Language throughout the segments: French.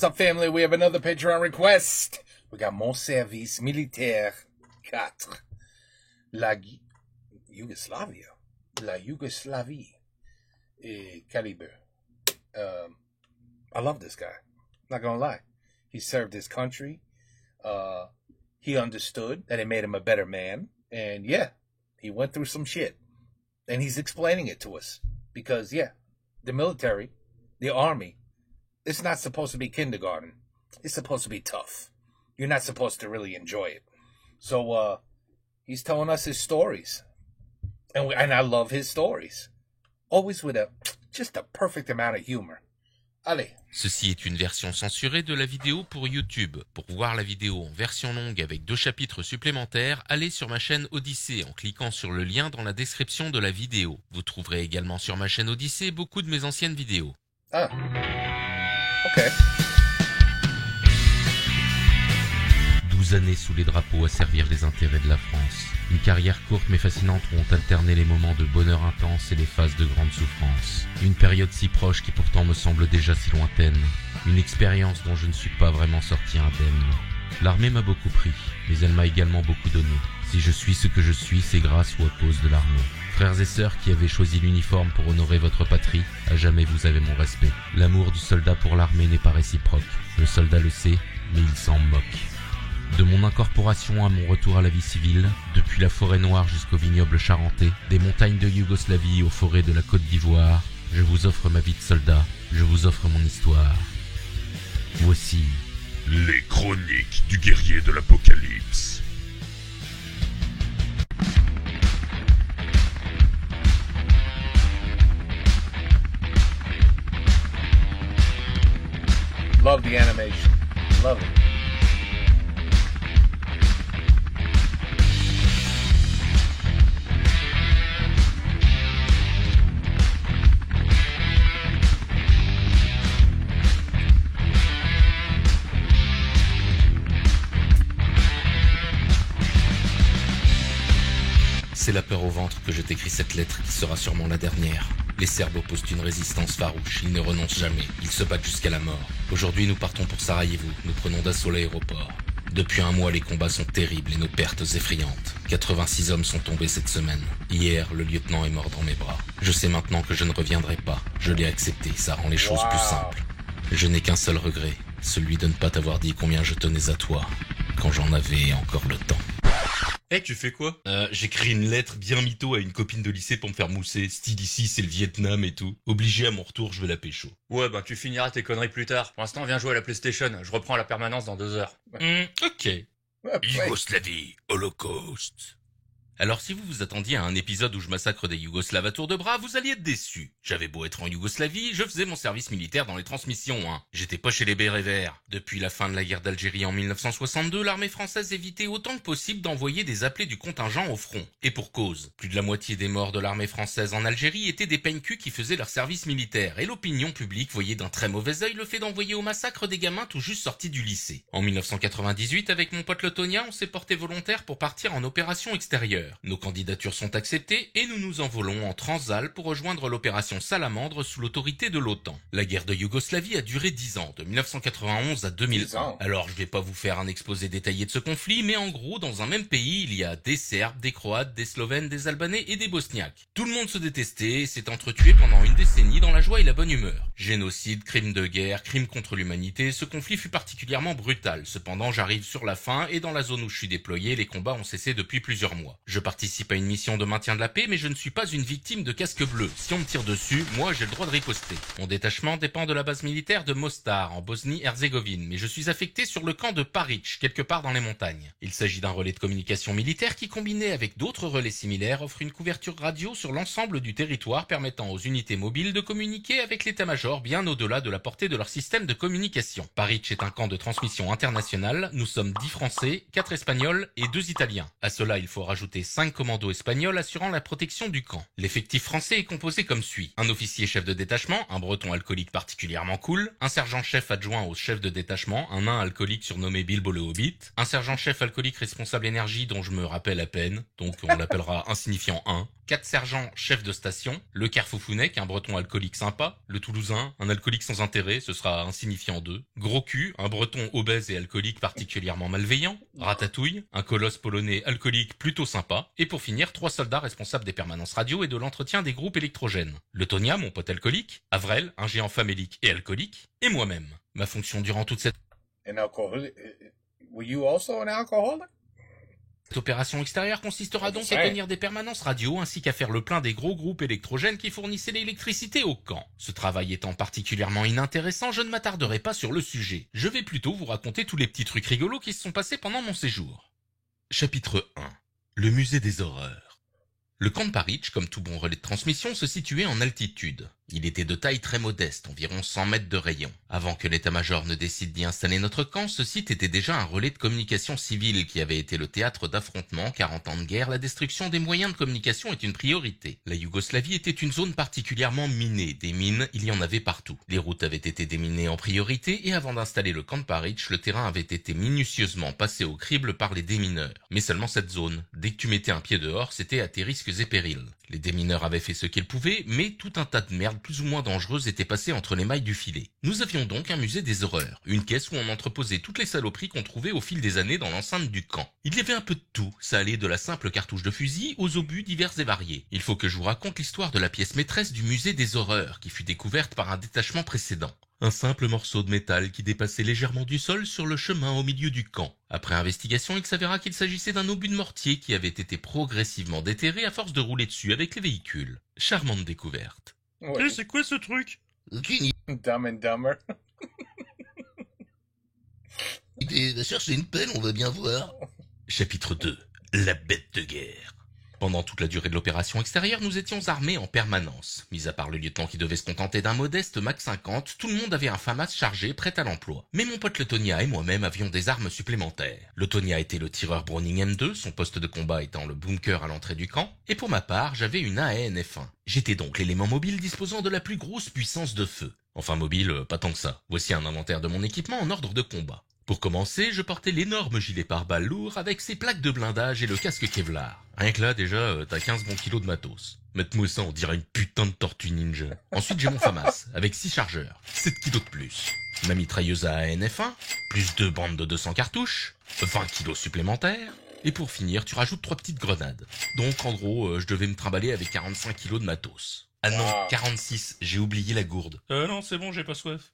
up, family? We have another Patreon request. We got Mon Service Militaire 4. Yugoslavia. La Yugoslavie. Calibre. I love this guy. Not gonna lie. He served his country. He understood that it made him a better man. And yeah, he went through some shit. And he's explaining it to us. Because yeah, the military, the army, it's not supposed to be kindergarten. It's supposed to be tough. You're not supposed to really enjoy it. So he's telling us his stories. And I love his stories. Always with just a perfect amount of humor. Allez. Ceci est une version censurée de la vidéo pour YouTube. Pour voir la vidéo en version longue avec 2 chapitres supplémentaires, allez sur ma chaîne Odyssée en cliquant sur le lien dans la description de la vidéo. Vous trouverez également sur ma chaîne Odyssée beaucoup de mes anciennes vidéos. Ah. Ok. 12 années sous les drapeaux à servir les intérêts de la France. Une carrière courte mais fascinante où ont alterné les moments de bonheur intense et les phases de grande souffrance. Une période si proche qui pourtant me semble déjà si lointaine. Une expérience dont je ne suis pas vraiment sorti indemne. L'armée m'a beaucoup pris, mais elle m'a également beaucoup donné. Si je suis ce que je suis, c'est grâce ou à cause de l'armée. Frères et sœurs qui avez choisi l'uniforme pour honorer votre patrie, à jamais vous avez mon respect. L'amour du soldat pour l'armée n'est pas réciproque. Le soldat le sait, mais il s'en moque. De mon incorporation à mon retour à la vie civile, depuis la forêt noire jusqu'au vignoble charentais, des montagnes de Yougoslavie aux forêts de la Côte d'Ivoire, je vous offre ma vie de soldat, je vous offre mon histoire. Voici les chroniques du guerrier de l'Apocalypse. Love the animation. Love it. C'est la peur au ventre que je t'écris cette lettre qui sera sûrement la dernière. Les Serbes opposent une résistance farouche, ils ne renoncent jamais, ils se battent jusqu'à la mort. Aujourd'hui nous partons pour Sarajevo, nous prenons d'assaut l'aéroport. Depuis un mois les combats sont terribles et nos pertes effrayantes. 86 hommes sont tombés cette semaine. Hier, le lieutenant est mort dans mes bras. Je sais maintenant que je ne reviendrai pas, je l'ai accepté, ça rend les choses plus simples. Je n'ai qu'un seul regret, celui de ne pas t'avoir dit combien je tenais à toi, quand j'en avais encore le temps. Hey, tu fais quoi? J'écris une lettre bien mytho à une copine de lycée pour me faire mousser. Style ici, c'est le Vietnam et tout. Obligé à mon retour, je vais la pécho. Ouais, bah tu finiras tes conneries plus tard. Pour l'instant, viens jouer à la PlayStation. Je reprends la permanence dans 2 heures. Ok. Yougoslavie, Holocauste. Alors si vous vous attendiez à un épisode où je massacre des Yougoslaves à tour de bras, vous alliez être déçus. J'avais beau être en Yougoslavie, je faisais mon service militaire dans les transmissions, hein. J'étais pas chez les bérets verts. Depuis la fin de la guerre d'Algérie en 1962, l'armée française évitait autant que possible d'envoyer des appelés du contingent au front. Et pour cause, plus de la moitié des morts de l'armée française en Algérie étaient des peignes-culs qui faisaient leur service militaire, et l'opinion publique voyait d'un très mauvais œil le fait d'envoyer au massacre des gamins tout juste sortis du lycée. En 1998, avec mon pote Letonia, on s'est porté volontaire pour partir en opération extérieure. Nos candidatures sont acceptées et nous nous envolons en Transal pour rejoindre l'opération Salamandre sous l'autorité de l'OTAN. La guerre de Yougoslavie a duré 10 ans, de 1991 à 2001. Alors je vais pas vous faire un exposé détaillé de ce conflit, mais en gros, dans un même pays, il y a des Serbes, des Croates, des Slovènes, des Albanais et des Bosniaques. Tout le monde se détestait et s'est entretué pendant une décennie dans la joie et la bonne humeur. Génocide, crimes de guerre, crimes contre l'humanité, ce conflit fut particulièrement brutal. Cependant, j'arrive sur la fin et dans la zone où je suis déployé, les combats ont cessé depuis plusieurs mois. Je participe à une mission de maintien de la paix, mais je ne suis pas une victime de casque bleu. Si on me tire dessus, moi j'ai le droit de riposter. Mon détachement dépend de la base militaire de Mostar, en Bosnie-Herzégovine, mais je suis affecté sur le camp de Paric, quelque part dans les montagnes. Il s'agit d'un relais de communication militaire qui, combiné avec d'autres relais similaires, offre une couverture radio sur l'ensemble du territoire permettant aux unités mobiles de communiquer avec l'état-major bien au-delà de la portée de leur système de communication. Paric est un camp de transmission internationale, nous sommes 10 Français, 4 Espagnols et 2 Italiens. À cela, il faut rajouter 5 commandos espagnols assurant la protection du camp. L'effectif français est composé comme suit. Un officier chef de détachement, un breton alcoolique particulièrement cool, un sergent-chef adjoint au chef de détachement, un nain alcoolique surnommé Bilbo le Hobbit, un sergent-chef alcoolique responsable énergie dont je me rappelle à peine, donc on l'appellera insignifiant 1, 4 sergents chefs de station, le Carfoufounek, un breton alcoolique sympa, le Toulousain, un alcoolique sans intérêt, ce sera insignifiant 2, Gros cul, un breton obèse et alcoolique particulièrement malveillant, Ratatouille, un colosse polonais alcoolique plutôt sympa, et pour finir 3 soldats responsables des permanences radio et de l'entretien des groupes électrogènes. Le Tonia, mon pote alcoolique, Avrel, un géant famélique et alcoolique, et moi-même. Ma fonction durant toute cette Were you also an alcoholic? Cette opération extérieure consistera donc à tenir des permanences radio ainsi qu'à faire le plein des gros groupes électrogènes qui fournissaient l'électricité au camp. Ce travail étant particulièrement inintéressant, je ne m'attarderai pas sur le sujet. Je vais plutôt vous raconter tous les petits trucs rigolos qui se sont passés pendant mon séjour. Chapitre 1. Le musée des horreurs. Le camp de Paritch, comme tout bon relais de transmission, se situait en altitude. Il était de taille très modeste, environ 100 mètres de rayon. Avant que l'état-major ne décide d'y installer notre camp, ce site était déjà un relais de communication civile qui avait été le théâtre d'affrontements, car en temps de guerre, la destruction des moyens de communication est une priorité. La Yougoslavie était une zone particulièrement minée. Des mines, il y en avait partout. Les routes avaient été déminées en priorité et avant d'installer le camp de Paritch, le terrain avait été minutieusement passé au crible par les démineurs. Mais seulement cette zone. Dès que tu mettais un pied dehors, c'était à tes risques et périls. Les démineurs avaient fait ce qu'ils pouvaient, mais tout un tas de merde plus ou moins dangereuse était passé entre les mailles du filet. Nous avions donc un musée des horreurs, une caisse où on entreposait toutes les saloperies qu'on trouvait au fil des années dans l'enceinte du camp. Il y avait un peu de tout, ça allait de la simple cartouche de fusil aux obus divers et variés. Il faut que je vous raconte l'histoire de la pièce maîtresse du musée des horreurs, qui fut découverte par un détachement précédent. Un simple morceau de métal qui dépassait légèrement du sol sur le chemin au milieu du camp. Après investigation, il s'avéra qu'il s'agissait d'un obus de mortier qui avait été progressivement déterré à force de rouler dessus avec les véhicules. Charmante découverte. Ouais. c'est quoi ce truc? Dumb and Dumber. Il va chercher une pelle, on va bien voir. Chapitre 2. La bête de guerre. Pendant toute la durée de l'opération extérieure, nous étions armés en permanence. Mis à part le lieutenant qui devait se contenter d'un modeste Mac 50, tout le monde avait un FAMAS chargé, prêt à l'emploi. Mais mon pote le Tonia et moi-même avions des armes supplémentaires. Le Tonia était le tireur Browning M2, son poste de combat étant le bunker à l'entrée du camp, et pour ma part, j'avais une AN-F1. J'étais donc l'élément mobile disposant de la plus grosse puissance de feu. Enfin mobile, pas tant que ça. Voici un inventaire de mon équipement en ordre de combat. Pour commencer, je portais l'énorme gilet pare-balles lourd avec ses plaques de blindage et le casque Kevlar. Rien que là, déjà, t'as 15 bons kilos de matos. Mette-moi ça, on dirait une putain de tortue ninja. Ensuite, j'ai mon FAMAS, avec 6 chargeurs, 7 kilos de plus. Ma mitrailleuse à AN-F1, plus 2 bandes de 200 cartouches, 20 kilos supplémentaires. Et pour finir, tu rajoutes 3 petites grenades. Donc, en gros, je devais me trimballer avec 45 kilos de matos. Ah non, 46, j'ai oublié la gourde. Non, c'est bon, j'ai pas soif.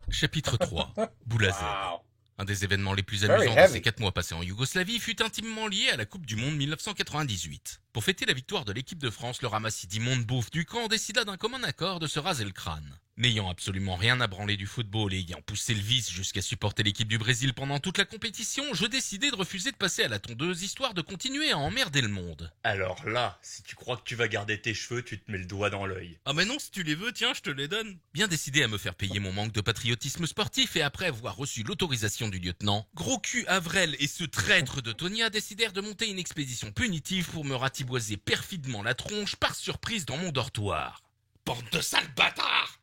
Chapitre 3. Boulazer. Wow. Un des événements les plus Very amusants de heavy. ces 4 mois passés en Yougoslavie fut intimement lié à la Coupe du Monde 1998. Pour fêter la victoire de l'équipe de France, le ramassis d'immonde bouffe du camp décida d'un commun accord de se raser le crâne. N'ayant absolument rien à branler du football et ayant poussé le vice jusqu'à supporter l'équipe du Brésil pendant toute la compétition, je décidai de refuser de passer à la tondeuse histoire de continuer à emmerder le monde. Alors là, si tu crois que tu vas garder tes cheveux, tu te mets le doigt dans l'œil. Ah mais non, si tu les veux, tiens, je te les donne. Bien décidé à me faire payer mon manque de patriotisme sportif et après avoir reçu l'autorisation du lieutenant, Gros cul Avrel et ce traître de Tonia décidèrent de monter une expédition punitive pour me ratiboiser perfidement la tronche par surprise dans mon dortoir. Bande de sales bâtards!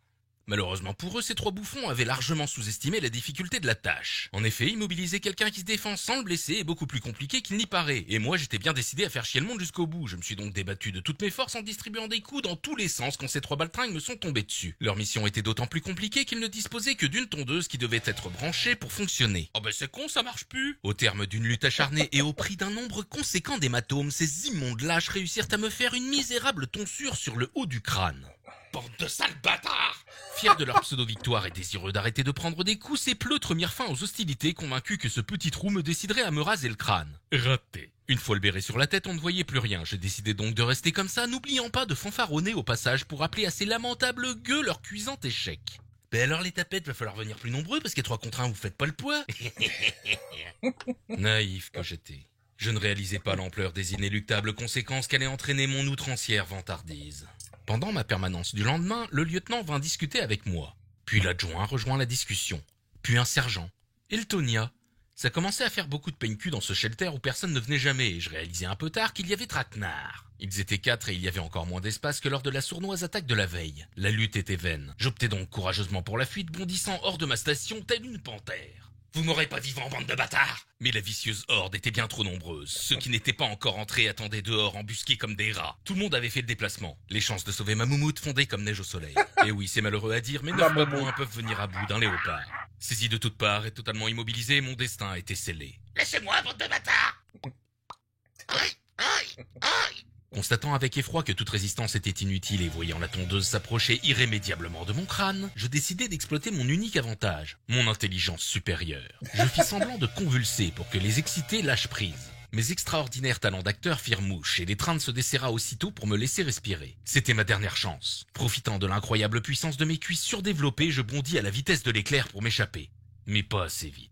Malheureusement pour eux, ces 3 bouffons avaient largement sous-estimé la difficulté de la tâche. En effet, immobiliser quelqu'un qui se défend sans le blesser est beaucoup plus compliqué qu'il n'y paraît, et moi j'étais bien décidé à faire chier le monde jusqu'au bout. Je me suis donc débattu de toutes mes forces en distribuant des coups dans tous les sens quand ces 3 baltringues me sont tombés dessus. Leur mission était d'autant plus compliquée qu'ils ne disposaient que d'une tondeuse qui devait être branchée pour fonctionner. Oh ben c'est con, ça marche plus! Au terme d'une lutte acharnée et au prix d'un nombre conséquent d'hématomes, ces immondes lâches réussirent à me faire une misérable tonsure sur le haut du crâne. Bande de sales bâtards! Fiers de leur pseudo-victoire et désireux d'arrêter de prendre des coups, ces pleutres mirent fin aux hostilités, convaincus que ce petit trou me déciderait à me raser le crâne. Raté. Une fois le béret sur la tête, on ne voyait plus rien. J'ai décidé donc de rester comme ça, n'oubliant pas de fanfaronner au passage pour appeler à ces lamentables gueux leur cuisant échec. Ben alors les tapettes, va falloir venir plus nombreux parce qu'à 3 contre 1, vous faites pas le poids. Naïf que j'étais. Je ne réalisais pas l'ampleur des inéluctables conséquences qu'allait entraîner mon outrancière vantardise. Pendant ma permanence du lendemain, le lieutenant vint discuter avec moi. Puis l'adjoint rejoint la discussion. Puis un sergent. Et le Tonia. Ça commençait à faire beaucoup de peigne-cul dans ce shelter où personne ne venait jamais, et je réalisais un peu tard qu'il y avait traquenard. Ils étaient 4 et il y avait encore moins d'espace que lors de la sournoise attaque de la veille. La lutte était vaine. J'optais donc courageusement pour la fuite, bondissant hors de ma station telle une panthère. Vous m'aurez pas vivant, bande de bâtards !» Mais la vicieuse horde était bien trop nombreuse. Ceux qui n'étaient pas encore entrés attendaient dehors embusqués comme des rats. Tout le monde avait fait le déplacement. Les chances de sauver ma moumoute fondaient comme neige au soleil. Et oui, c'est malheureux à dire, mais 9 babouins peuvent venir à bout d'un léopard. Saisi de toutes parts et totalement immobilisé, mon destin a été scellé. « Laissez-moi, bande de bâtards !» Constatant avec effroi que toute résistance était inutile et voyant la tondeuse s'approcher irrémédiablement de mon crâne, je décidai d'exploiter mon unique avantage, mon intelligence supérieure. Je fis semblant de convulser pour que les excités lâchent prise. Mes extraordinaires talents d'acteur firent mouche et l'étreinte se desserra aussitôt pour me laisser respirer. C'était ma dernière chance. Profitant de l'incroyable puissance de mes cuisses surdéveloppées, je bondis à la vitesse de l'éclair pour m'échapper. Mais pas assez vite.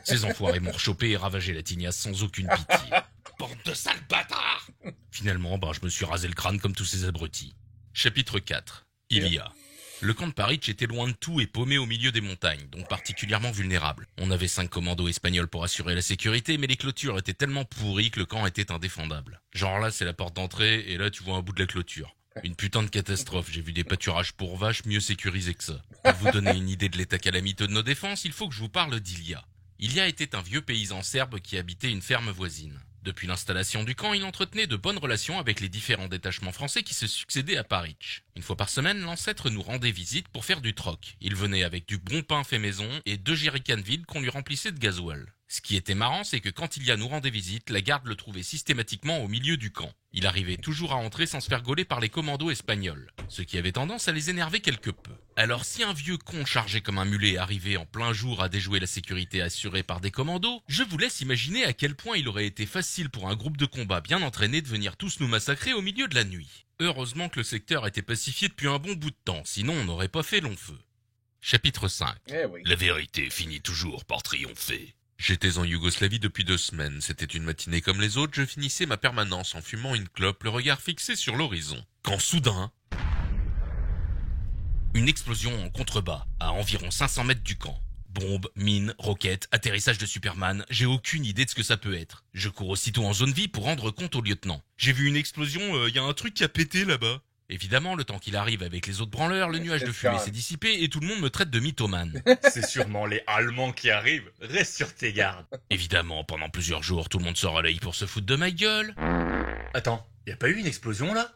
Ces enfoirés m'ont rechopé et ravagé la tignasse sans aucune pitié. Bande de sales bâtards! Finalement, je me suis rasé le crâne comme tous ces abrutis. Chapitre 4. Ilia. Le camp de Paris était loin de tout et paumé au milieu des montagnes, donc particulièrement vulnérable. On avait 5 commandos espagnols pour assurer la sécurité, mais les clôtures étaient tellement pourries que le camp était indéfendable. Genre là, c'est la porte d'entrée, et là, tu vois un bout de la clôture. Une putain de catastrophe, j'ai vu des pâturages pour vaches mieux sécurisés que ça. Pour vous donner une idée de l'état calamiteux de nos défenses, il faut que je vous parle d'Ilia. Ilia était un vieux paysan serbe qui habitait une ferme voisine. Depuis l'installation du camp, il entretenait de bonnes relations avec les différents détachements français qui se succédaient à Paris. Une fois par semaine, l'ancêtre nous rendait visite pour faire du troc. Il venait avec du bon pain fait maison et 2 jerrycans vides qu'on lui remplissait de gasoil. Ce qui était marrant, c'est que quand Ilia nous rendait visite, la garde le trouvait systématiquement au milieu du camp. Il arrivait toujours à entrer sans se faire gauler par les commandos espagnols, ce qui avait tendance à les énerver quelque peu. Alors si un vieux con chargé comme un mulet arrivait en plein jour à déjouer la sécurité assurée par des commandos, je vous laisse imaginer à quel point il aurait été facile pour un groupe de combat bien entraîné de venir tous nous massacrer au milieu de la nuit. Heureusement que le secteur était pacifié depuis un bon bout de temps, sinon on n'aurait pas fait long feu. Chapitre 5. Eh oui. La vérité finit toujours par triompher. J'étais en Yougoslavie depuis 2 semaines. C'était une matinée comme les autres. Je finissais ma permanence en fumant une clope, le regard fixé sur l'horizon. Quand soudain, une explosion en contrebas, à environ 500 mètres du camp. Bombes, mines, roquettes, atterrissage de Superman, j'ai aucune idée de ce que ça peut être. Je cours aussitôt en zone vie pour rendre compte au lieutenant. J'ai vu une explosion, y a un truc qui a pété là-bas. Évidemment, le temps qu'il arrive avec les autres branleurs, le nuage de fumée s'est dissipé et tout le monde me traite de mythomane. C'est sûrement les Allemands qui arrivent. Reste sur tes gardes. Évidemment, pendant plusieurs jours, tout le monde se relaye pour se foutre de ma gueule. Attends, y a pas eu une explosion là?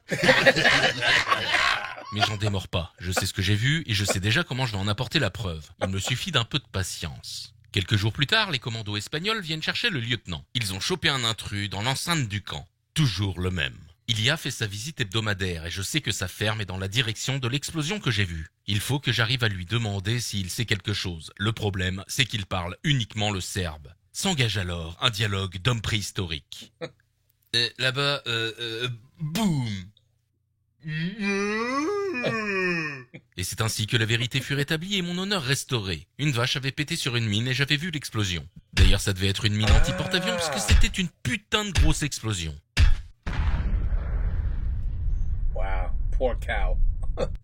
Mais j'en démords pas. Je sais ce que j'ai vu et je sais déjà comment je vais en apporter la preuve. Il me suffit d'un peu de patience. Quelques jours plus tard, les commandos espagnols viennent chercher le lieutenant. Ils ont chopé un intrus dans l'enceinte du camp. Toujours le même. Ilia fait sa visite hebdomadaire et je sais que sa ferme est dans la direction de l'explosion que j'ai vue. Il faut que j'arrive à lui demander s'il sait quelque chose. Le problème, c'est qu'il parle uniquement le serbe. S'engage alors un dialogue d'homme préhistorique. Là-bas, boum. Et c'est ainsi que la vérité fut rétablie et mon honneur restauré. Une vache avait pété sur une mine et j'avais vu l'explosion. D'ailleurs, ça devait être une mine anti-porte-avions puisque c'était une putain de grosse explosion. Wow, poor cow.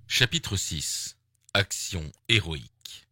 Chapitre 6. Action héroïque.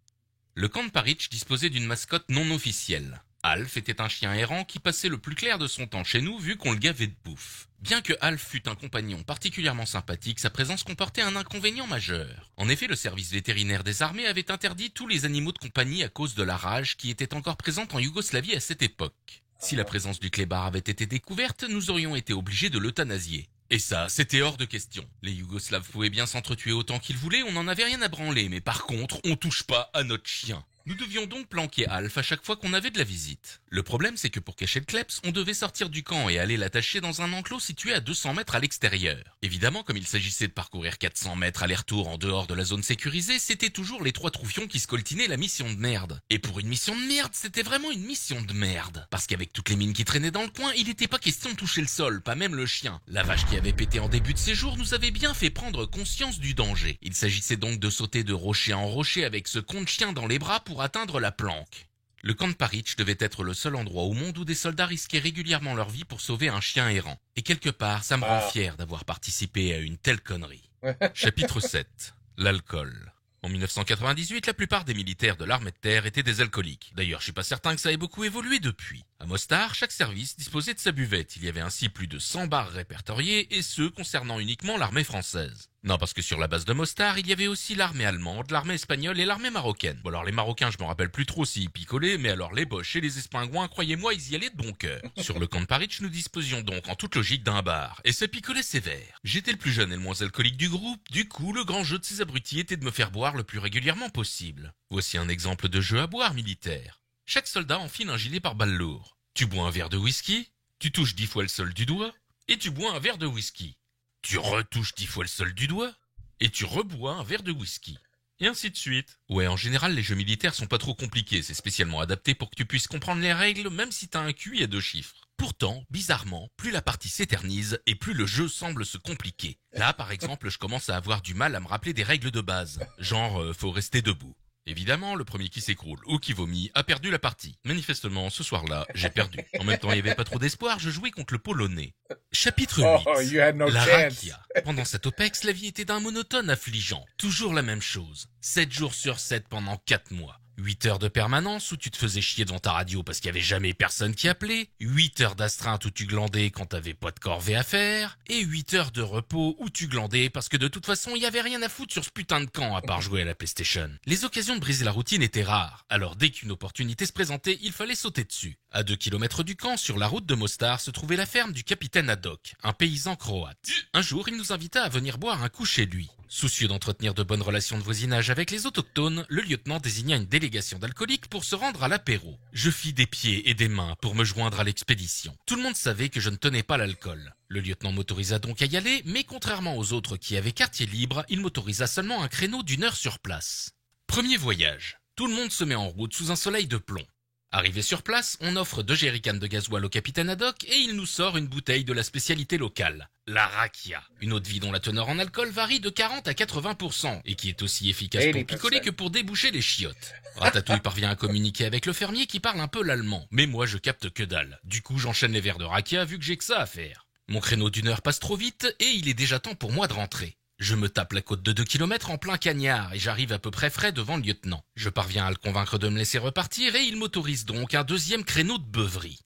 Le camp de Paris disposait d'une mascotte non officielle. Alf était un chien errant qui passait le plus clair de son temps chez nous vu qu'on le gavait de bouffe. Bien que Alf fût un compagnon particulièrement sympathique, sa présence comportait un inconvénient majeur. En effet, le service vétérinaire des armées avait interdit tous les animaux de compagnie à cause de la rage qui était encore présente en Yougoslavie à cette époque. Si la présence du clébard avait été découverte, nous aurions été obligés de l'euthanasier. Et ça, c'était hors de question. Les Yougoslaves pouvaient bien s'entretuer autant qu'ils voulaient, on n'en avait rien à branler, mais par contre, on touche pas à notre chien. Nous devions donc planquer Alf à chaque fois qu'on avait de la visite. Le problème, c'est que pour cacher le kleps, on devait sortir du camp et aller l'attacher dans un enclos situé à 200 mètres à l'extérieur. Évidemment, comme il s'agissait de parcourir 400 mètres aller-retour en dehors de la zone sécurisée, c'était toujours les 3 troufions qui scoltinaient la mission de merde. Et pour une mission de merde, c'était vraiment une mission de merde. Parce qu'avec toutes les mines qui traînaient dans le coin, il n'était pas question de toucher le sol, pas même le chien. La vache qui avait pété en début de séjour nous avait bien fait prendre conscience du danger. Il s'agissait donc de sauter de rocher en rocher avec ce con de chien dans les bras pour atteindre la planque. Le camp de Paris devait être le seul endroit au monde où des soldats risquaient régulièrement leur vie pour sauver un chien errant. Et quelque part, ça me rend fier d'avoir participé à une telle connerie. Chapitre 7. L'alcool. En 1998, la plupart des militaires de l'armée de terre étaient des alcooliques. D'ailleurs, je suis pas certain que ça ait beaucoup évolué depuis. À Mostar, chaque service disposait de sa buvette. Il y avait ainsi plus de 100 bars répertoriés et ceux concernant uniquement l'armée française. Non, parce que sur la base de Mostar, il y avait aussi l'armée allemande, l'armée espagnole et l'armée marocaine. Bon alors les Marocains, je me rappelle plus trop s'ils picolaient, mais alors les Boches et les Espingouins, croyez-moi, ils y allaient de bon cœur. Sur le camp de Paritch, nous disposions donc en toute logique d'un bar, et ça picolait sévère. J'étais le plus jeune et le moins alcoolique du groupe, du coup le grand jeu de ces abrutis était de me faire boire le plus régulièrement possible. Voici un exemple de jeu à boire militaire. Chaque soldat enfile un gilet par balle lourd. Tu bois un verre de whisky, tu touches 10 fois le sol du doigt, et tu bois un verre de whisky. Tu retouches 10 fois le sol du doigt, et tu rebois un verre de whisky. Et ainsi de suite. Ouais, en général, les jeux militaires sont pas trop compliqués, c'est spécialement adapté pour que tu puisses comprendre les règles, même si t'as un QI à 2 chiffres. Pourtant, bizarrement, plus la partie s'éternise et plus le jeu semble se compliquer. Là, par exemple, je commence à avoir du mal à me rappeler des règles de base. Genre, faut rester debout. Évidemment, le premier qui s'écroule ou qui vomit a perdu la partie. Manifestement, ce soir-là, j'ai perdu. En même temps, il n'y avait pas trop d'espoir, je jouais contre le Polonais. Chapitre 8. You had no La chance. rakia. Pendant cette OPEX, la vie était d'un monotone affligeant. Toujours la même chose. 7 jours sur 7 pendant 4 mois. 8 heures de permanence où tu te faisais chier devant ta radio parce qu'il y avait jamais personne qui appelait, 8 heures d'astreinte où tu glandais quand t'avais pas de corvée à faire, et 8 heures de repos où tu glandais parce que de toute façon il y avait rien à foutre sur ce putain de camp à part jouer à la PlayStation. Les occasions de briser la routine étaient rares, alors dès qu'une opportunité se présentait, il fallait sauter dessus. À 2 kilomètres du camp, sur la route de Mostar, se trouvait la ferme du capitaine Haddock, un paysan croate. Un jour, il nous invita à venir boire un coup chez lui. Soucieux d'entretenir de bonnes relations de voisinage avec les autochtones, le lieutenant désigna une délégation d'alcooliques pour se rendre à l'apéro. Je fis des pieds et des mains pour me joindre à l'expédition. Tout le monde savait que je ne tenais pas l'alcool. Le lieutenant m'autorisa donc à y aller, mais contrairement aux autres qui avaient quartier libre, il m'autorisa seulement un créneau d'1 heure sur place. Premier voyage. Tout le monde se met en route sous un soleil de plomb. Arrivé sur place, on offre 2 jerrycans de gasoil au capitaine Haddock et il nous sort une bouteille de la spécialité locale, la rakia. Une eau de vie dont la teneur en alcool varie de 40 à 80% et qui est aussi efficace pour 80%. picoler que pour déboucher les chiottes. Ratatouille parvient à communiquer avec le fermier qui parle un peu l'allemand, mais moi je capte que dalle. Du coup j'enchaîne les verres de rakia vu que j'ai que ça à faire. Mon créneau d'1 heure passe trop vite et il est déjà temps pour moi de rentrer. Je me tape la côte de 2 kilomètres en plein cagnard et j'arrive à peu près frais devant le lieutenant. Je parviens à le convaincre de me laisser repartir et il m'autorise donc un 2e créneau de beuverie.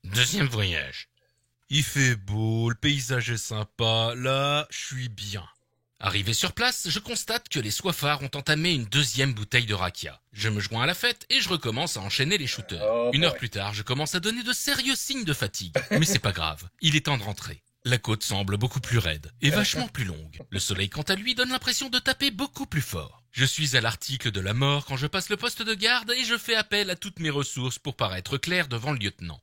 2e voyage. Il fait beau, le paysage est sympa, là, je suis bien. Arrivé sur place, je constate que les soifards ont entamé une 2e bouteille de rakia. Je me joins à la fête et je recommence à enchaîner les shooters. Oh 1 heure boy. plus tard, je commence à donner de sérieux signes de fatigue. Mais c'est pas grave, il est temps de rentrer. La côte semble beaucoup plus raide et vachement plus longue. Le soleil, quant à lui, donne l'impression de taper beaucoup plus fort. Je suis à l'article de la mort quand je passe le poste de garde et je fais appel à toutes mes ressources pour paraître clair devant le lieutenant.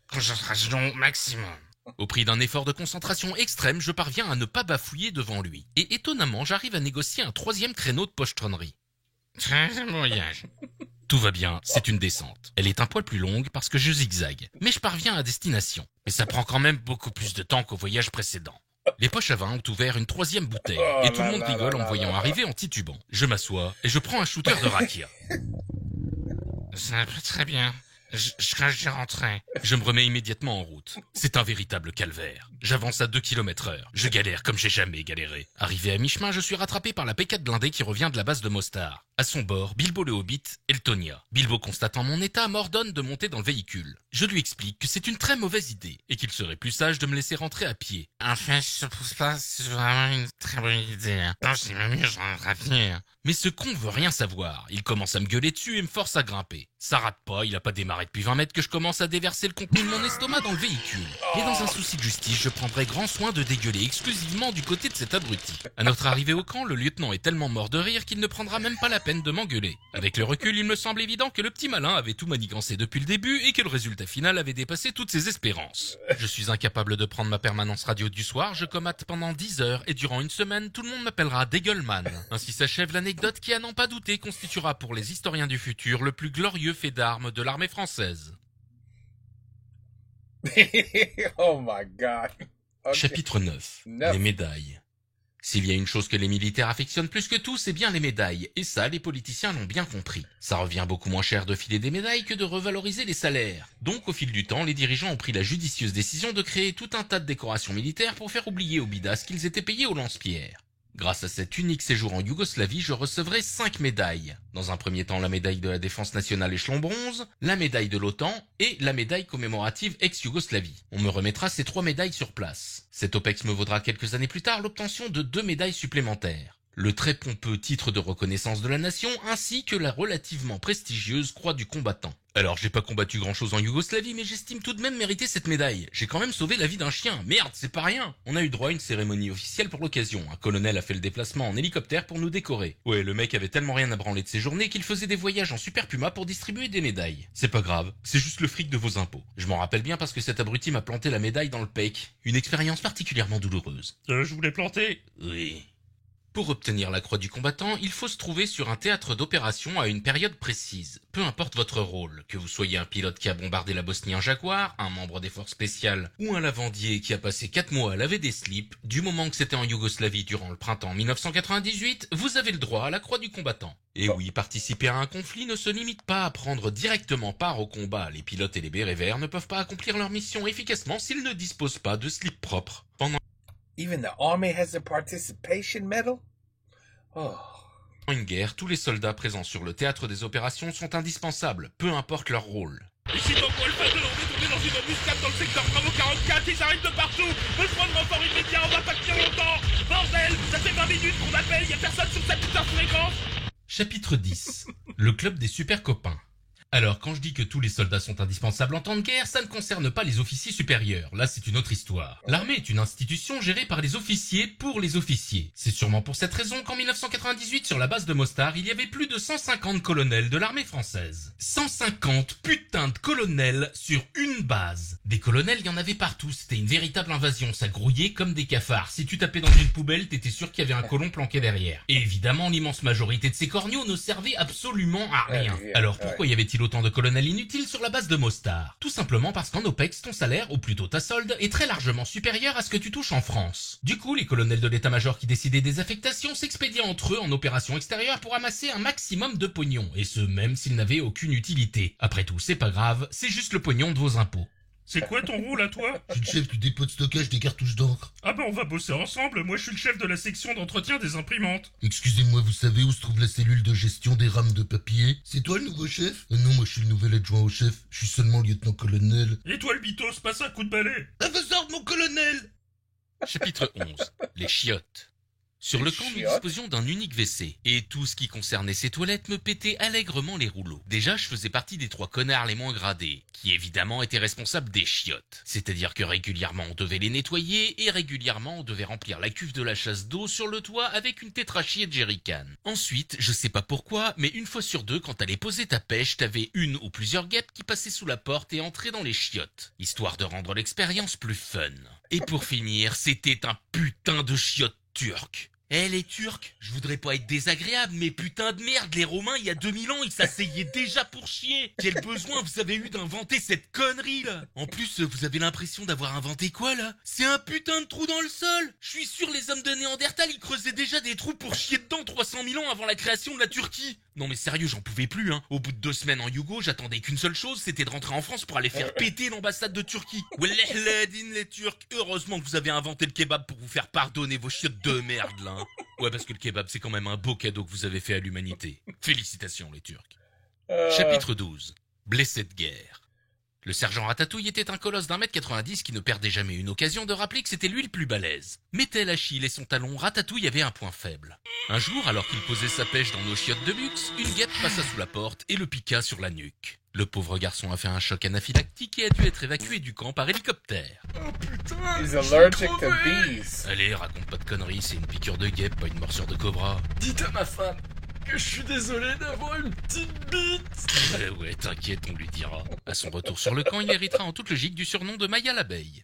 Concentration maximum. Au prix d'un effort de concentration extrême, je parviens à ne pas bafouiller devant lui. Et étonnamment, j'arrive à négocier un 3e créneau de pochetronnerie. 13e voyage. Tout va bien, c'est une descente. Elle est un poil plus longue parce que je zigzague. Mais je parviens à destination. Mais ça prend quand même beaucoup plus de temps qu'au voyage précédent. Les poches à vin ont ouvert une 3e bouteille. Oh Et tout le là monde là rigole là en me là voyant là. arriver en titubant. Je m'assois et je prends un shooter de rakia. Ça va très bien. Je crache, j'ai rentré. Je me remets immédiatement en route. C'est un véritable calvaire. J'avance à 2 km/h. Je galère comme j'ai jamais galéré. Arrivé à mi-chemin, je suis rattrapé par la P4 blindée qui revient de la base de Mostar. À son bord, Bilbo le Hobbit et le Tonia. Bilbo, constatant mon état, m'ordonne de monter dans le véhicule. Je lui explique que c'est une très mauvaise idée et qu'il serait plus sage de me laisser rentrer à pied. En fait, je pousse pas, c'est vraiment une très bonne idée. Non, c'est même mieux, je rentre à pied. Mais ce con veut rien savoir. Il commence à me gueuler dessus et me force à grimper. Ça rate pas, il a pas démarré depuis 20 mètres que je commence à déverser le contenu de mon estomac dans le véhicule. Et dans un souci de justice, je prendrai grand soin de dégueuler exclusivement du côté de cet abruti. À notre arrivée au camp, le lieutenant est tellement mort de rire qu'il ne prendra même pas la peine de m'engueuler. Avec le recul, il me semble évident que le petit malin avait tout manigancé depuis le début et que le résultat final avait dépassé toutes ses espérances. Je suis incapable de prendre ma permanence radio du soir, je comate pendant 10 heures et durant une semaine, tout le monde m'appellera Dégueuleman. Ainsi s'achève l'anecdote qui, à n'en pas douter, constituera pour les historiens du futur le plus glorieux fait d'armes de l'armée française. Oh my God. Okay. Chapitre 9. 9. Les médailles. S'il y a une chose que les militaires affectionnent plus que tout, c'est bien les médailles. Et ça, les politiciens l'ont bien compris. Ça revient beaucoup moins cher de filer des médailles que de revaloriser les salaires. Donc, au fil du temps, les dirigeants ont pris la judicieuse décision de créer tout un tas de décorations militaires pour faire oublier aux bidas qu'ils étaient payés au lance-pierre. Grâce à cet unique séjour en Yougoslavie, je recevrai 5 médailles. Dans un premier temps, la médaille de la défense nationale échelon bronze, la médaille de l'OTAN et la médaille commémorative ex-Yougoslavie. On me remettra ces 3 médailles sur place. Cet OPEX me vaudra quelques années plus tard l'obtention de 2 médailles supplémentaires. Le très pompeux titre de reconnaissance de la nation ainsi que la relativement prestigieuse croix du combattant. Alors j'ai pas combattu grand chose en Yougoslavie mais j'estime tout de même mériter cette médaille. J'ai quand même sauvé la vie d'un chien, merde c'est pas rien. On a eu droit à une cérémonie officielle pour l'occasion. Un colonel a fait le déplacement en hélicoptère pour nous décorer. Ouais le mec avait tellement rien à branler de ses journées qu'il faisait des voyages en Super Puma pour distribuer des médailles. C'est pas grave, c'est juste le fric de vos impôts. Je m'en rappelle bien parce que cet abruti m'a planté la médaille dans le pec. Une expérience particulièrement douloureuse. Je voulais planter. Oui. Pour obtenir la croix du combattant, il faut se trouver sur un théâtre d'opération à une période précise. Peu importe votre rôle, que vous soyez un pilote qui a bombardé la Bosnie en Jaguar, un membre des forces spéciales ou un lavandier qui a passé 4 mois à laver des slips, du moment que c'était en Yougoslavie durant le printemps 1998, vous avez le droit à la croix du combattant. Et oui, participer à un conflit ne se limite pas à prendre directement part au combat. Les pilotes et les bérets verts ne peuvent pas accomplir leur mission efficacement s'ils ne disposent pas de slips propres. Pendant Even the army has a participation medal? Oh. une guerre, tous les soldats présents sur le théâtre des opérations sont indispensables, peu importe leur rôle. Ici Tango Alpha 2, on est tombé dans une embuscade dans le secteur Bravo 44, ils arrivent de partout. Besoin de renfort immédiat, on va pas tenir longtemps. Bordel, ça fait 20 minutes qu'on appelle, y a personne sur cette putain de fréquence. Chapitre 10. Le club des super copains. Alors, quand je dis que tous les soldats sont indispensables en temps de guerre, ça ne concerne pas les officiers supérieurs. Là, c'est une autre histoire. L'armée est une institution gérée par les officiers pour les officiers. C'est sûrement pour cette raison qu'en 1998, sur la base de Mostar, il y avait plus de 150 colonels de l'armée française. 150 putains de colonels sur une base. Des colonels, il y en avait partout. C'était une véritable invasion. Ça grouillait comme des cafards. Si tu tapais dans une poubelle, t'étais sûr qu'il y avait un colon planqué derrière. Et évidemment, l'immense majorité de ces corneaux ne servaient absolument à rien. Alors pourquoi y avait-il autant de colonels inutiles sur la base de Mostar? Tout simplement parce qu'en OPEX, ton salaire, ou plutôt ta solde, est très largement supérieur à ce que tu touches en France. Du coup, les colonels de l'état-major qui décidaient des affectations s'expédiaient entre eux en opération extérieure pour amasser un maximum de pognon, et ce même s'ils n'avaient aucune utilité. Après tout, c'est pas grave, c'est juste le pognon de vos impôts. C'est quoi ton rôle à toi? Je suis le chef du dépôt de stockage des cartouches d'encre. Ah bah on va bosser ensemble, moi je suis le chef de la section d'entretien des imprimantes. Excusez-moi, vous savez où se trouve la cellule de gestion des rames de papier? C'est toi le nouveau chef? Non, moi je suis le nouvel adjoint au chef. Je suis seulement lieutenant-colonel. Et toi le bitos, passe un coup de balai. À vos ordres, mon colonel! Chapitre 11. Les chiottes. Sur le camp, nous disposions d'un unique WC, et tout ce qui concernait ces toilettes me pétait allègrement les rouleaux. Déjà, je faisais partie des 3 connards les moins gradés, qui évidemment étaient responsables des chiottes. C'est-à-dire que régulièrement on devait les nettoyer, et régulièrement on devait remplir la cuve de la chasse d'eau sur le toit avec une tétrachier de jerrycan. Ensuite, je sais pas pourquoi, mais une fois sur deux, quand t'allais poser ta pêche, t'avais une ou plusieurs guêpes qui passaient sous la porte et entraient dans les chiottes, histoire de rendre l'expérience plus fun. Et pour finir, c'était un putain de chiotte turc. Eh les Turcs, je voudrais pas être désagréable, mais putain de merde, les Romains il y a 2000 ans ils s'asseyaient déjà pour chier. Quel besoin vous avez eu d'inventer cette connerie là? En plus, vous avez l'impression d'avoir inventé quoi là? C'est un putain de trou dans le sol. Je suis sûr les hommes de Néandertal ils creusaient déjà des trous pour chier dedans 300 000 ans avant la création de la Turquie. Non mais sérieux, j'en pouvais plus hein. Au bout de 2 semaines en Yougo, j'attendais qu'une seule chose, c'était de rentrer en France pour aller faire péter l'ambassade de Turquie. Wallah les Turcs, heureusement que vous avez inventé le kebab pour vous faire pardonner vos chiottes de merde là. Hein. Ouais, parce que le kebab, c'est quand même un beau cadeau que vous avez fait à l'humanité. Félicitations, les Turcs. Chapitre 12. Blessé de guerre. Le sergent Ratatouille était un colosse d'1m90 qui ne perdait jamais une occasion de rappeler que c'était lui le plus balèze. Mais tel Achille et son talon, Ratatouille avait un point faible. Un jour, alors qu'il posait sa pêche dans nos chiottes de luxe, une guêpe passa sous la porte et le piqua sur la nuque. Le pauvre garçon a fait un choc anaphylactique et a dû être évacué du camp par hélicoptère. Oh putain, He's allergic to bees. Allez, raconte pas de conneries, c'est une piqûre de guêpe, pas une morsure de cobra. dites à ma femme que je suis désolé d'avoir une petite bite. Ouais, t'inquiète, on lui dira. À son retour sur le camp, il héritera en toute logique du surnom de Maya l'abeille.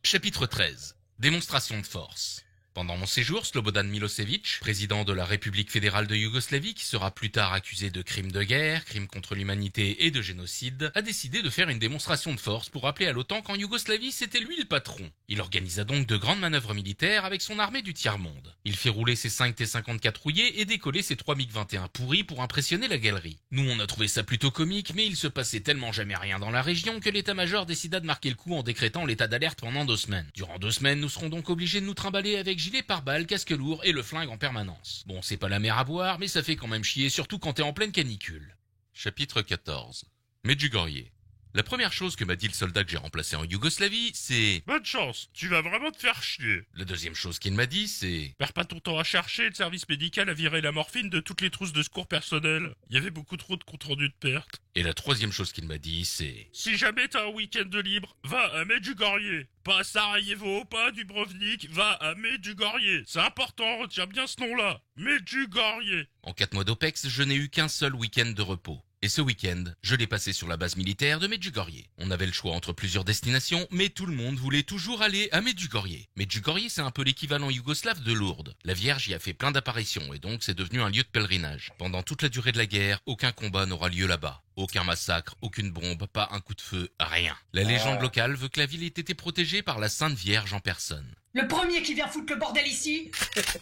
Chapitre 13. Démonstration de force. Pendant mon séjour, Slobodan Milosevic, président de la République fédérale de Yougoslavie, qui sera plus tard accusé de crimes de guerre, crimes contre l'humanité et de génocide, a décidé de faire une démonstration de force pour rappeler à l'OTAN qu'en Yougoslavie, c'était lui le patron. Il organisa donc de grandes manœuvres militaires avec son armée du tiers-monde. Il fait rouler ses 5 T-54 rouillés et décoller ses 3 MiG-21 pourris pour impressionner la galerie. Nous, on a trouvé ça plutôt comique, mais il se passait tellement jamais rien dans la région que l'état-major décida de marquer le coup en décrétant l'état d'alerte pendant 2 semaines. Durant 2 semaines, nous serons donc obligés de nous trimballer avec gilet pare-balles, casque lourd et le flingue en permanence. Bon, c'est pas la mer à boire, mais ça fait quand même chier, surtout quand t'es en pleine canicule. Chapitre 14. Medjugorje. La première chose que m'a dit le soldat que j'ai remplacé en Yougoslavie, c'est... Bonne chance, tu vas vraiment te faire chier. La deuxième chose qu'il m'a dit, c'est... Perds pas ton temps à chercher, le service médical a viré la morphine de toutes les trousses de secours personnelles. Il y avait beaucoup trop de comptes rendus de perte. Et la troisième chose qu'il m'a dit, c'est... Si jamais t'as un week-end de libre, va à Medjugorje. Pas à Sarajevo, pas à Dubrovnik, va à Medjugorje. C'est important, retiens bien ce nom-là. Medjugorje. En 4 mois d'OPEX, je n'ai eu qu'un seul week-end de repos. Et ce week-end, je l'ai passé sur la base militaire de Medjugorje. On avait le choix entre plusieurs destinations, mais tout le monde voulait toujours aller à Medjugorje. Medjugorje, c'est un peu l'équivalent yougoslave de Lourdes. La Vierge y a fait plein d'apparitions et donc c'est devenu un lieu de pèlerinage. Pendant toute la durée de la guerre, aucun combat n'aura lieu là-bas. Aucun massacre, aucune bombe, pas un coup de feu, rien. La légende locale veut que la ville ait été protégée par la Sainte Vierge en personne. Le premier qui vient foutre le bordel ici,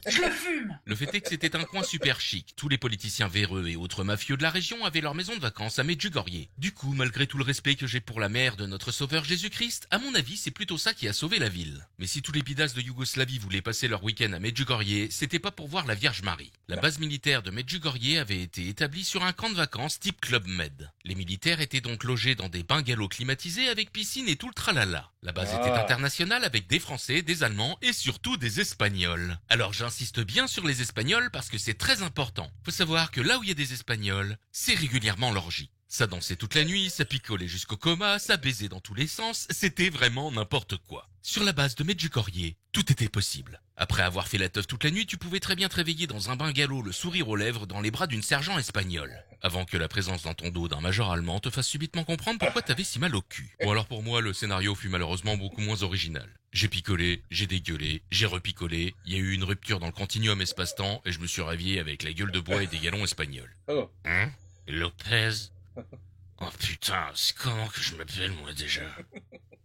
je le fume. Le fait est que c'était un coin super chic. Tous les politiciens véreux et autres mafieux de la région avaient leur maison de vacances à Medjugorje. Du coup, malgré tout le respect que j'ai pour la mère de notre sauveur Jésus-Christ, à mon avis, c'est plutôt ça qui a sauvé la ville. Mais si tous les bidasses de Yougoslavie voulaient passer leur week-end à Medjugorje, c'était pas pour voir la Vierge Marie. La base militaire de Medjugorje avait été établie sur un camp de vacances type Club Med. Les militaires étaient donc logés dans des bungalows climatisés avec piscine et tout le tralala. La base était internationale avec des Français, des Allemands et surtout des Espagnols. Alors j'insiste bien sur les Espagnols parce que c'est très important. Faut savoir que là où il y a des Espagnols, c'est régulièrement l'orgie. Ça dansait toute la nuit, ça picolait jusqu'au coma, ça baisait dans tous les sens, c'était vraiment n'importe quoi. Sur la base de Medjugorje, tout était possible. Après avoir fait la teuf toute la nuit, tu pouvais très bien te réveiller dans un bungalow, le sourire aux lèvres, dans les bras d'une sergent espagnole. Avant que la présence dans ton dos d'un major allemand te fasse subitement comprendre pourquoi t'avais si mal au cul. Bon alors pour moi, le scénario fut malheureusement beaucoup moins original. J'ai picolé, j'ai dégueulé, j'ai repicolé, il y a eu une rupture dans le continuum espace-temps et je me suis réveillé avec la gueule de bois et des galons espagnols. Hein? Lopez? Oh putain, c'est comment que je m'appelle moi déjà?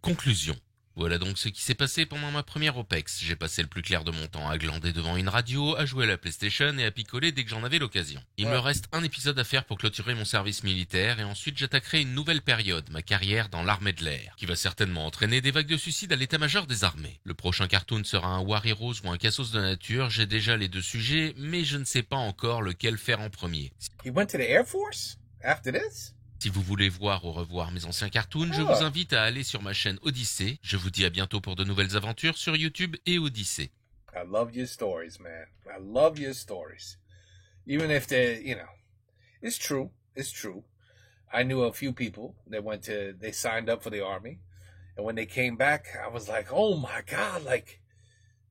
Conclusion. Voilà donc ce qui s'est passé pendant ma première OPEX. J'ai passé le plus clair de mon temps à glander devant une radio, à jouer à la PlayStation et à picoler dès que j'en avais l'occasion. Il me reste un épisode à faire pour clôturer mon service militaire et ensuite j'attaquerai une nouvelle période, ma carrière dans l'armée de l'air, qui va certainement entraîner des vagues de suicides à l'état-major des armées. Le prochain cartoon sera un War Heroes ou un Cassos de nature, j'ai déjà les deux sujets, mais je ne sais pas encore lequel faire en premier. He went to the Air Force after this? Si vous voulez voir ou revoir mes anciens cartoons, je vous invite à aller sur ma chaîne Odyssée. Je vous dis à bientôt pour de nouvelles aventures sur YouTube et Odyssée. I love your stories, man. I love your stories. Even if they're, it's true. It's true. I knew a few people that they signed up for the army. And when they came back, I was like, oh my God, like,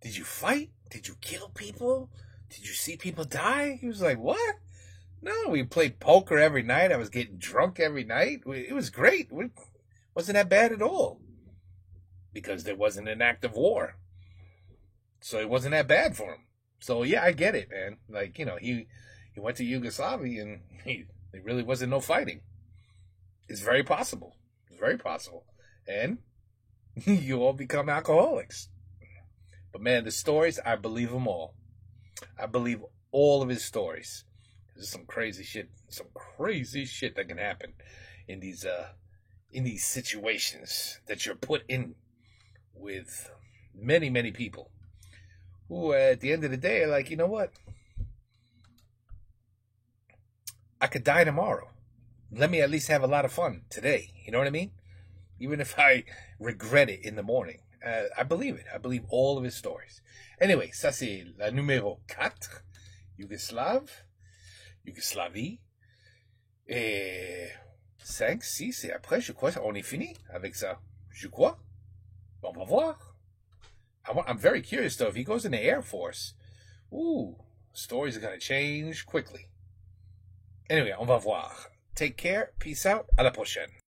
did you fight? Did you kill people? Did you see people die? He was like, what? No, we played poker every night. I was getting drunk every night. It was great. It wasn't that bad at all. Because there wasn't an active war. So it wasn't that bad for him. So yeah, I get it, man. Like, he went to Yugoslavia and there really wasn't no fighting. It's very possible. It's very possible. And you all become alcoholics. But man, the stories, I believe them all. I believe all of his stories. There's some crazy shit that can happen in these situations that you're put in with many, many people who at the end of the day are like, you know what? I could die tomorrow. Let me at least have a lot of fun today. You know what I mean? Even if I regret it in the morning. I believe it. I believe all of his stories. Anyway, ça c'est la numéro 4, Yougoslavie. Et 5, 6, et après, je crois, on est fini avec ça. Je crois. On va voir. I'm very curious, though. If he goes in the Air Force, stories are going to change quickly. Anyway, on va voir. Take care. Peace out. À la prochaine.